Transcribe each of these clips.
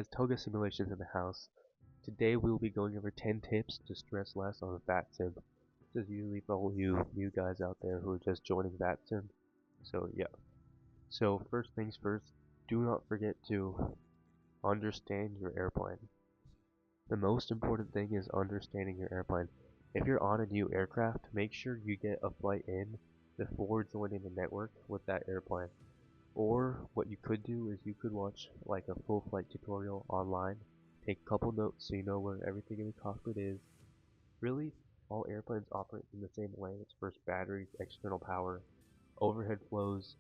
guys, Toga Simulations in the house. Today we'll be going over 10 tips to stress less on Vatsim. This is usually for all you new guys out there who are just joining Vatsim. So yeah. So first things first, do not forget to understand your airplane. The most important thing is understanding your airplane. If you're on a new aircraft, make sure you get a flight in before joining the network with that airplane. Or what you could do is you could watch like a full flight tutorial online, take a couple notes so you know where everything in the cockpit is. Really, all airplanes operate in the same way. It's first batteries, external power, overhead flows,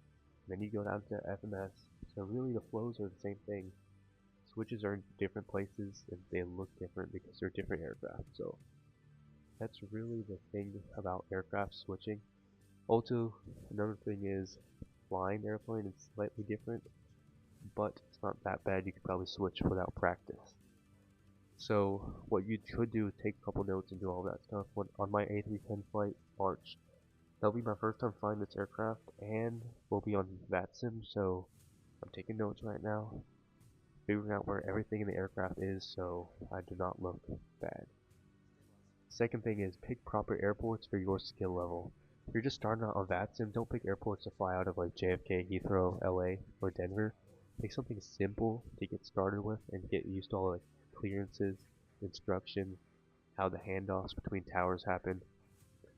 then you go down to FMS. So really the flows are the same thing. Switches are in different places and they look different because they're different aircraft. So that's really the thing about aircraft switching. Also, another thing is flying airplane is slightly different, but it's not that bad. You could probably switch without practice. So what you could do is take a couple notes and do all that stuff. On my A310 flight, March, that'll be my first time flying this aircraft, and we'll be on Vatsim, so I'm taking notes right now, figuring out where everything in the aircraft is so I do not look bad. Second thing is pick proper airports for your skill level. If you're just starting out on Vatsim, don't pick airports to fly out of like JFK, Heathrow, LA, or Denver. Pick something simple to get started with and get used to all like clearances, instructions, how the handoffs between towers happen.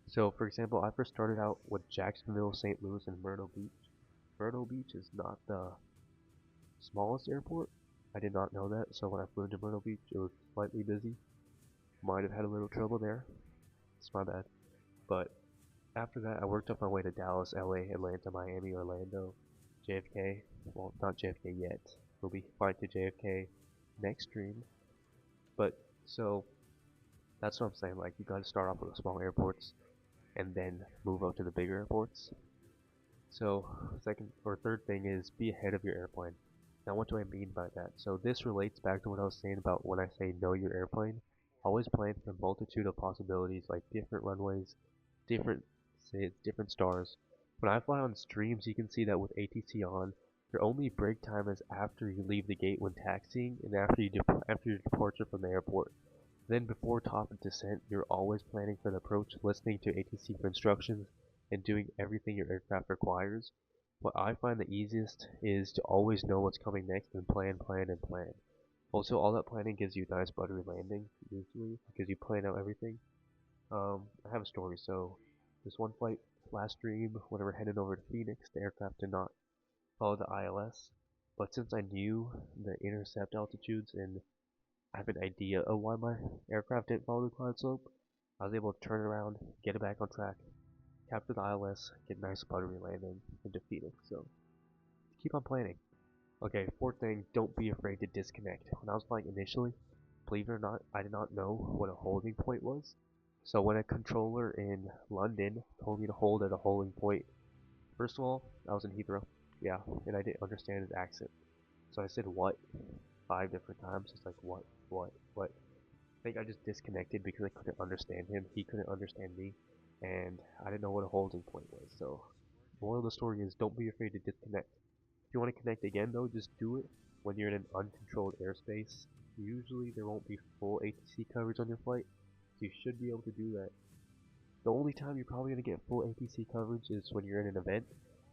So for example, I first started out with Jacksonville, St. Louis, and Myrtle Beach. Myrtle Beach is not the smallest airport. I did not know that, so when I flew into Myrtle Beach, it was slightly busy. Might have had a little trouble there. It's my bad. But after that, I worked up my way to Dallas, LA, Atlanta, Miami, Orlando, JFK. Well, not JFK yet. We'll be flying to JFK next stream. But, so, that's what I'm saying. Like, you gotta start off with the small airports and then move up to the bigger airports. So, second or third thing is be ahead of your airplane. Now, what do I mean by that? So, this relates back to what I was saying about when I say know your airplane. Always plan for a multitude of possibilities like different runways, different different stars. When I fly on streams, you can see that with ATC on, your only break time is after you leave the gate when taxiing and after your departure from the airport. Then before top and descent, you're always planning for the approach, listening to ATC for instructions, and doing everything your aircraft requires. What I find the easiest is to always know what's coming next and plan, plan, and plan. Also, all that planning gives you a nice buttery landing, usually, because you plan out everything. I have a story. So, this one flight last stream, when we were heading over to Phoenix, the aircraft did not follow the ILS. But since I knew the intercept altitudes and I have an idea of why my aircraft didn't follow the cloud slope, I was able to turn around, get it back on track, capture the ILS, get a nice buttery landing into Phoenix. So, keep on planning. Okay, fourth thing, don't be afraid to disconnect. When I was flying initially, believe it or not, I did not know what a holding point was. So when a controller in London told me to hold at a holding point, first of all, I was in Heathrow, yeah, and I didn't understand his accent. So I said what 5 different times. It's like what? I think I just disconnected because I couldn't understand him. He couldn't understand me, and I didn't know what a holding point was. So, moral of the story is don't be afraid to disconnect. If you want to connect again though, just do it when you're in an uncontrolled airspace. Usually there won't be full ATC coverage on your flight, so you should be able to do that. The only time you're probably going to get full ATC coverage is when you're in an event,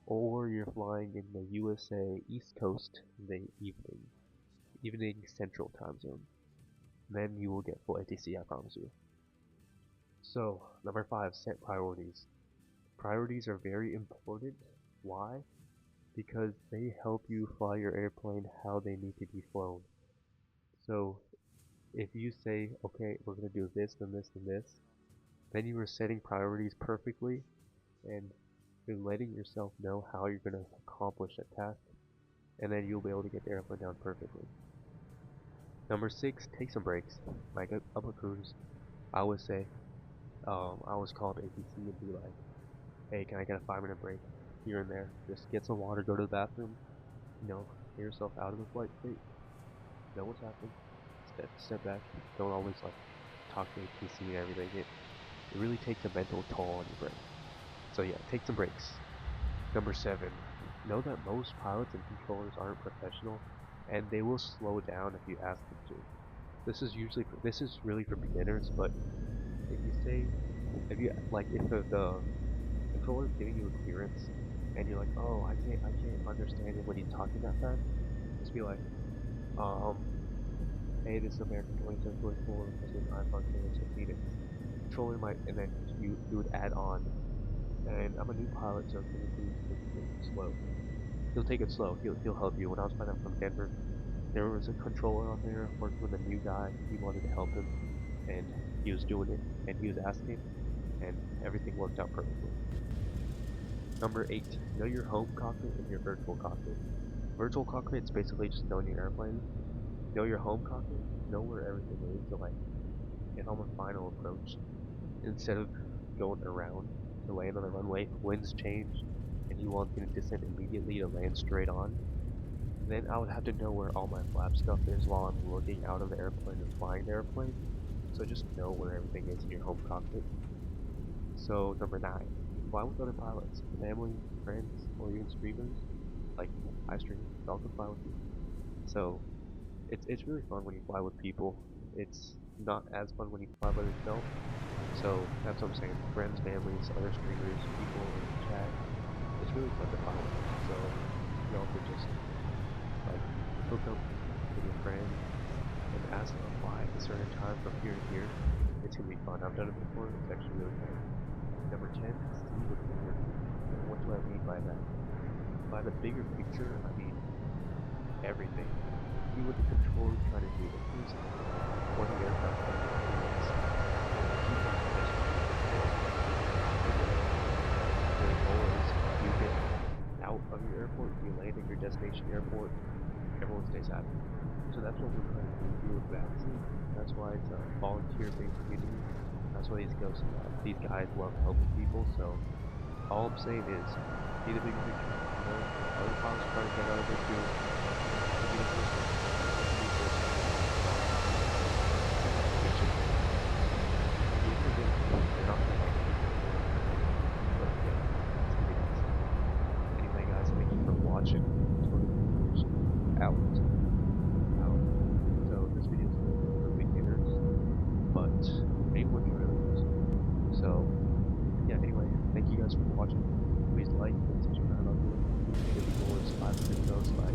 or you're flying in the USA East Coast in the evening central time zone. Then you will get full ATC, I promise you. So, number 5, set priorities. Priorities are very important. Why? Because they help you fly your airplane how they need to be flown. So if you say, okay, we're going to do this, then this, then this, then you are setting priorities perfectly and you're letting yourself know how you're going to accomplish a task, and then you'll be able to get the airplane down perfectly. Number 6, take some breaks. Like up a cruise, I always say, I always call up ATC and be like, hey, can I get a 5-minute break here and there? Just get some water, go to the bathroom, get yourself out of the flight state, know what's happening, step back. Don't always like talk to ATC and everything. It really takes a mental toll on your brain. So yeah, take some breaks. Number 7, know that most pilots and controllers aren't professional and they will slow down if you ask them to. This is really for beginners, but if you say if you like if the controller is giving you a clearance and you're like, oh, I can't understand it when he's talking that fast, just be like, um, hey, this is American 2724, President iPhone Taylor Swift Phoenix. Controller might, and then you would add on, and I'm a new pilot, so can you please take it slow? He'll take it slow. He'll help you. When I was flying out from Denver, there was a controller on there working with a new guy. He wanted to help him, and he was doing it, and he was asking, and everything worked out perfectly. Number 8. Know your home cockpit and your virtual cockpit. Virtual cockpit is basically just knowing your airplane. Know your home cockpit, know where everything is. So like, if I'm on final approach, instead of going around to land on the runway, winds change, and he wants me to descend immediately to land straight on, then I would have to know where all my flap stuff is while I'm looking out of the airplane and flying the airplane. So just know where everything is in your home cockpit. So number 9, fly with other pilots, family, friends, or even streamers. Like I stream, y'all can fly with me. So it's really fun when you fly with people. It's not as fun when you fly by yourself. So that's what I'm saying. Friends, families, other streamers, people in the chat. It's really fun to fly with. So y'all could just like hook up with your friend and ask them to fly at a certain time from here to here. It's gonna be fun. I've done it before. It's actually really fun. Number 10, see the bigger picture. And what do I mean by that? By the bigger picture, I mean everything. See what the controller is trying to do. If there's one aircraft that is keep on their goal is you get out of your airport, you land at your destination airport, everyone stays happy. So that's what we're trying to do here with Vatsim. That's why it's a volunteer-based community. That's why these guys love helping people. So all I'm saying is, see the big picture. You know, other pilots are trying to get out of it too. Anyway, guys, thank you for watching. Out. Out. So this video is for beginners, but anyone can really use it. So yeah. Anyway, thank you guys for watching. Please like and subscribe. I'll do it. The goal is 500 subs by